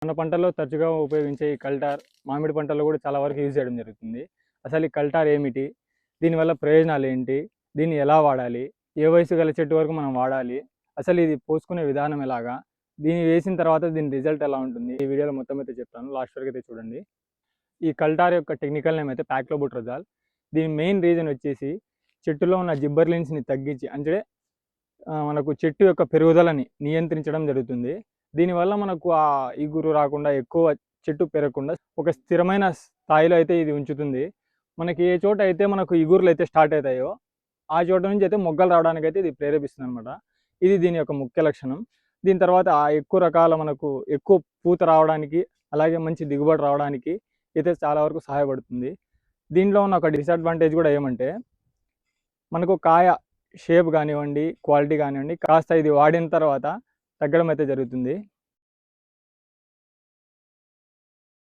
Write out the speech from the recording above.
మన పంటల్లో తరచుగా ఉపయోగించే ఈ కల్టార్ మామిడి పంటల్లో కూడా చాలా వరకు యూజ్ చేయడం జరుగుతుంది. అసలు ఈ కల్టార్ ఏమిటి? దీనివల్ల ప్రయోజనాలు ఏంటి? దీన్ని ఎలా వాడాలి? ఏ వయసు గల చెట్టు వరకు మనం వాడాలి? అసలు ఇది పోసుకునే విధానం ఎలాగా? దీన్ని వేసిన తర్వాత దీని రిజల్ట్ ఎలా ఉంటుంది? ఈ వీడియోలో మొత్తం అయితే చెప్తాను. లాస్ట్ వరకు అయితే చూడండి. ఈ కల్టార్ యొక్క టెక్నికల్ నేమ్ అయితే ప్యాక్లోబుట్రజాల్. దీని మెయిన్ రీజన్ వచ్చేసి చెట్టులో ఉన్న జిబ్బర్లిన్స్ని తగ్గించి, అంటే మనకు చెట్టు యొక్క పెరుగుదలని నియంత్రించడం జరుగుతుంది. దీనివల్ల మనకు ఆ ఇగురు రాకుండా, ఎక్కువ చెట్టు పెరగకుండా ఒక స్థిరమైన స్థాయిలో అయితే ఇది ఉంచుతుంది. మనకి ఏ చోట అయితే మనకు ఇగురులు అయితే స్టార్ట్ అవుతాయో ఆ చోట నుంచి అయితే మొగ్గలు రావడానికి అయితే ఇది ప్రేరేపిస్తుంది అనమాట. ఇది దీని యొక్క ముఖ్య లక్షణం. దీని తర్వాత ఆ ఎక్కువ రకాల మనకు ఎక్కువ పూత రావడానికి, అలాగే మంచి దిగుబడి రావడానికి అయితే చాలా వరకు సహాయపడుతుంది. దీంట్లో ఉన్న ఒక డిసడ్వాంటేజ్ కూడా ఏమంటే, మనకు కాయ షేప్ కానివ్వండి, క్వాలిటీ కానివ్వండి, కాస్త ఇది వాడిన తర్వాత తగ్గడం అయితే జరుగుతుంది.